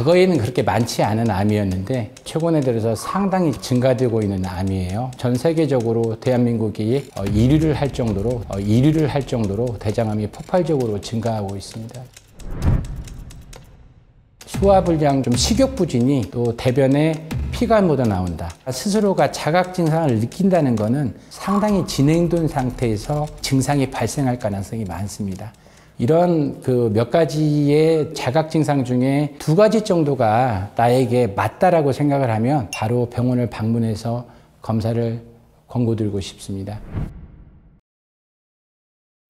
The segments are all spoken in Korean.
과거에는 그렇게 많지 않은 암이었는데 최근에 들어서 상당히 증가되고 있는 암이에요. 전 세계적으로 대한민국이 1위를 할 정도로 대장암이 폭발적으로 증가하고 있습니다. 소화불량, 식욕부진이 또 대변에 피가 묻어 나온다. 스스로가 자각 증상을 느낀다는 것은 상당히 진행된 상태에서 증상이 발생할 가능성이 많습니다. 이런 몇 가지의 자각 증상 중에 2가지 정도가 나에게 맞다라고 생각을 하면 바로 병원을 방문해서 검사를 권고드리고 싶습니다.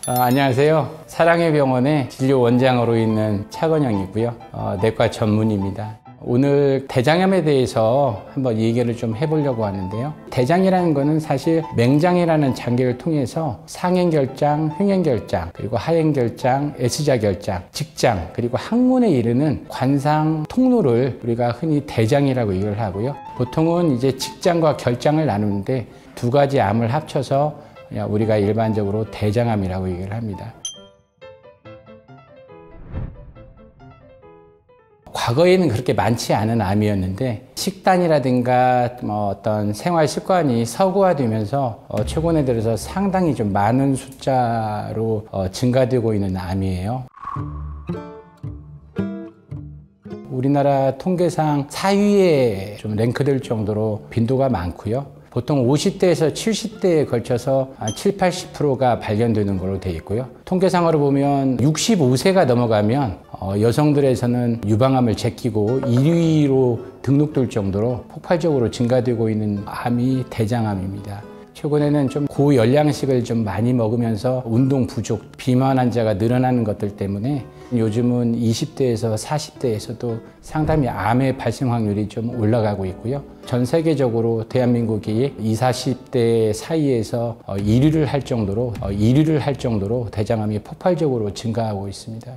안녕하세요. 사랑의 병원의 진료원장으로 있는 차건영이고요. 내과 전문의입니다. 오늘 대장암에 대해서 한번 얘기를 좀 해보려고 하는데요. 대장이라는 거는 사실 맹장이라는 장기를 통해서 상행결장, 횡행결장, 그리고 하행결장, S자결장, 직장, 그리고 항문에 이르는 관상 통로를 우리가 흔히 대장이라고 얘기를 하고요. 보통은 이제 직장과 결장을 나누는데 2가지 암을 합쳐서 우리가 일반적으로 대장암이라고 얘기를 합니다. 과거에는 그렇게 많지 않은 암이었는데 식단이라든가 어떤 생활 습관이 서구화되면서 최근에 들어서 상당히 좀 많은 숫자로 증가되고 있는 암이에요. 우리나라 통계상 4위에 좀 랭크될 정도로 빈도가 많고요. 보통 50대에서 70대에 걸쳐서 7, 80%가 발견되는 걸로 되어 있고요. 통계상으로 보면 65세가 넘어가면 여성들에서는 유방암을 제끼고 1위로 등록될 정도로 폭발적으로 증가되고 있는 암이 대장암입니다. 최근에는 좀 고열량식을 좀 많이 먹으면서 운동 부족, 비만 환자가 늘어나는 것들 때문에 요즘은 20대에서 40대에서도 상당히 암의 발생 확률이 좀 올라가고 있고요. 전 세계적으로 대한민국이 20, 40대 사이에서 1위를 할 정도로 대장암이 폭발적으로 증가하고 있습니다.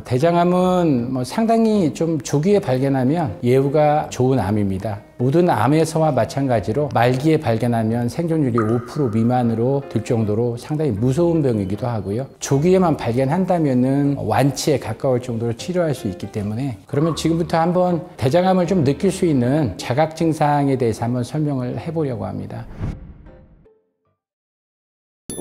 대장암은 상당히 좀 조기에 발견하면 예후가 좋은 암입니다. 모든 암에서와 마찬가지로 말기에 발견하면 생존율이 5% 미만으로 될 정도로 상당히 무서운 병이기도 하고요. 조기에만 발견한다면은 완치에 가까울 정도로 치료할 수 있기 때문에 그러면 지금부터 한번 대장암을 좀 느낄 수 있는 자각 증상에 대해서 한번 설명을 해보려고 합니다.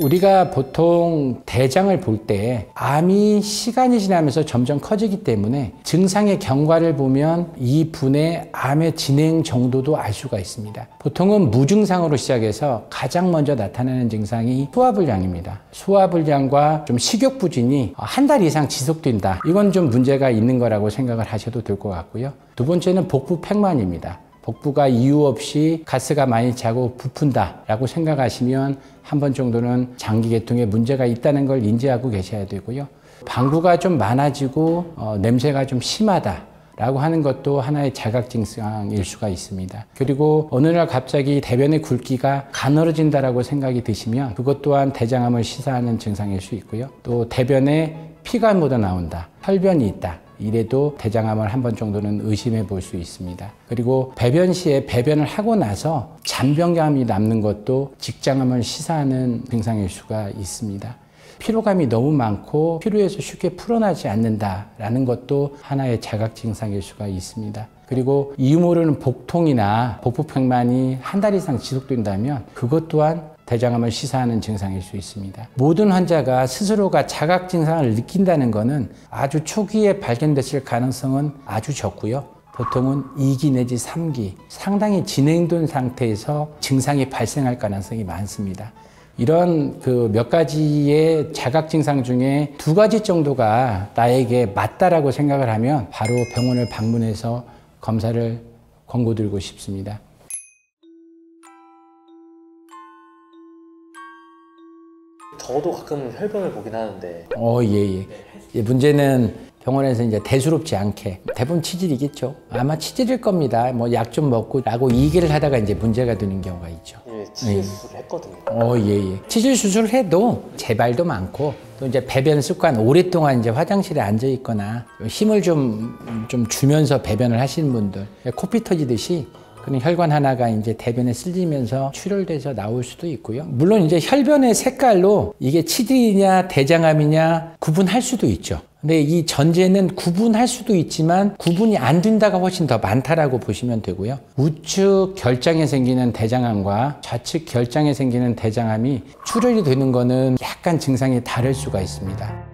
우리가 보통 대장을 볼 때 암이 시간이 지나면서 점점 커지기 때문에 증상의 경과를 보면 이 분의 암의 진행 정도도 알 수가 있습니다. 보통은 무증상으로 시작해서 가장 먼저 나타나는 증상이 소화불량입니다. 소화불량과 식욕부진이 한 달 이상 지속된다. 이건 좀 문제가 있는 거라고 생각을 하셔도 될 것 같고요. 2번째는 복부팽만입니다. 복부가 이유 없이 가스가 많이 차고 부푼다 라고 생각하시면 한 번 정도는 장기계통에 문제가 있다는 걸 인지하고 계셔야 되고요. 방구가 좀 많아지고 냄새가 좀 심하다 라고 하는 것도 하나의 자각 증상일 수가 있습니다. 그리고 어느 날 갑자기 대변의 굵기가 가늘어진다라고 생각이 드시면 그것 또한 대장암을 시사하는 증상일 수 있고요. 또 대변에 피가 묻어 나온다, 혈변이 있다. 이래도 대장암을 한 번 정도는 의심해 볼 수 있습니다. 그리고 배변 시에 배변을 하고 나서 잔변감이 남는 것도 직장암을 시사하는 증상일 수가 있습니다. 피로감이 너무 많고 피로에서 쉽게 풀어나지 않는다라는 것도 하나의 자각 증상일 수가 있습니다. 그리고 이유 모르는 복통이나 복부팽만이 한 달 이상 지속된다면 그것 또한 대장암을 시사하는 증상일 수 있습니다. 모든 환자가 스스로가 자각 증상을 느낀다는 것은 아주 초기에 발견됐을 가능성은 아주 적고요. 보통은 2기 내지 3기, 상당히 진행된 상태에서 증상이 발생할 가능성이 많습니다. 이런 몇 가지의 자각 증상 중에 2가지 정도가 나에게 맞다라고 생각을 하면 바로 병원을 방문해서 검사를 권고드리고 싶습니다. 저도 가끔 혈변을 보긴 하는데. 예. 문제는 병원에서 이제 대수롭지 않게 대부분 치질이겠죠. 아마 치질일 겁니다. 약 좀 먹고 라고 얘기를 하다가 이제 문제가 되는 경우가 있죠. 예, 치질 수술을 했거든요. 예. 치질 수술을 해도 재발도 많고 또 이제 배변 습관 오랫동안 이제 화장실에 앉아 있거나 힘을 좀 주면서 배변을 하시는 분들 코피 터지듯이 그런 혈관 하나가 이제 대변에 쓸리면서 출혈돼서 나올 수도 있고요. 물론 이제 혈변의 색깔로 이게 치질이냐 대장암이냐 구분할 수도 있죠. 근데 이 전제는 구분할 수도 있지만 구분이 안 된다가 훨씬 더 많다라고 보시면 되고요. 우측 결장에 생기는 대장암과 좌측 결장에 생기는 대장암이 출혈이 되는 거는 약간 증상이 다를 수가 있습니다.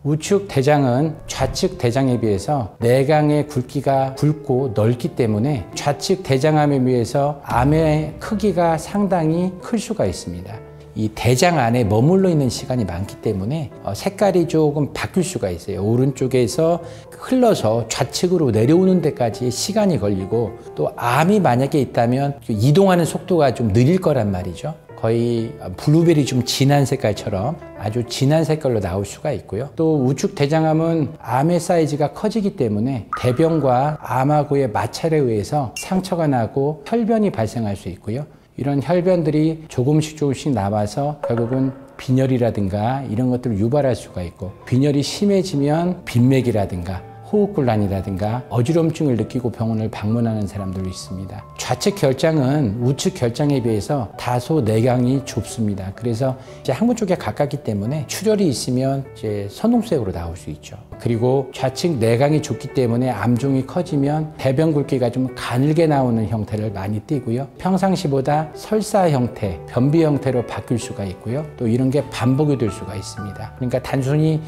우측 대장은 좌측 대장에 비해서 내강의 굵기가 굵고 넓기 때문에 좌측 대장암에 비해서 암의 크기가 상당히 클 수가 있습니다. 이 대장 안에 머물러 있는 시간이 많기 때문에 색깔이 조금 바뀔 수가 있어요. 오른쪽에서 흘러서 좌측으로 내려오는 데까지 시간이 걸리고 또 암이 만약에 있다면 이동하는 속도가 좀 느릴 거란 말이죠. 거의 블루베리 좀 진한 색깔처럼 아주 진한 색깔로 나올 수가 있고요. 또 우측 대장암은 암의 사이즈가 커지기 때문에 대변과 암하고의 마찰에 의해서 상처가 나고 혈변이 발생할 수 있고요. 이런 혈변들이 조금씩 나와서 결국은 빈혈이라든가 이런 것들을 유발할 수가 있고, 빈혈이 심해지면 빈맥이라든가 호흡곤란이라든가 어지럼증을 느끼고 병원을 방문하는 사람들도 있습니다. 좌측 결장은 우측 결장에 비해서 다소 내강이 좁습니다. 그래서 이제 항문 쪽에 가깝기 때문에 출혈이 있으면 이제 선홍색으로 나올 수 있죠. 그리고 좌측 내강이 좁기 때문에 암종이 커지면 대변 굵기가 좀 가늘게 나오는 형태를 많이 띠고요. 평상시보다 설사 형태, 변비 형태로 바뀔 수가 있고요. 또 이런 게 반복이 될 수가 있습니다. 그러니까 단순히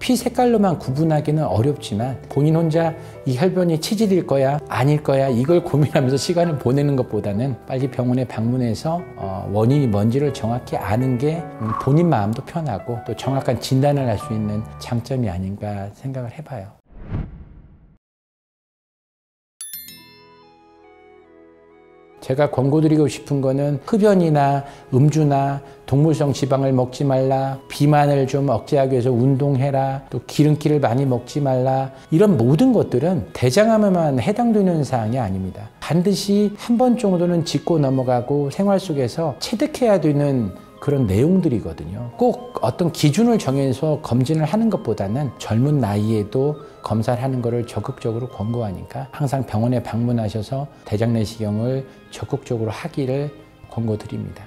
피 색깔로만 구분하기는 어렵지만 본인 혼자 이 혈변이 치질일 거야 아닐 거야 이걸 고민하면서 시간을 보내는 것보다는 빨리 병원에 방문해서 원인이 뭔지를 정확히 아는 게 본인 마음도 편하고 또 정확한 진단을 할 수 있는 장점이 아닌가 생각을 해봐요. 제가 권고드리고 싶은 거는 흡연이나 음주나 동물성 지방을 먹지 말라, 비만을 좀 억제하기 위해서 운동해라, 또 기름기를 많이 먹지 말라, 이런 모든 것들은 대장암에만 해당되는 사항이 아닙니다. 반드시 한 번 정도는 짚고 넘어가고 생활 속에서 체득해야 되는 그런 내용들이거든요. 꼭 어떤 기준을 정해서 검진을 하는 것보다는 젊은 나이에도 검사를 하는 것을 적극적으로 권고하니까 항상 병원에 방문하셔서 대장 내시경을 적극적으로 하기를 권고드립니다.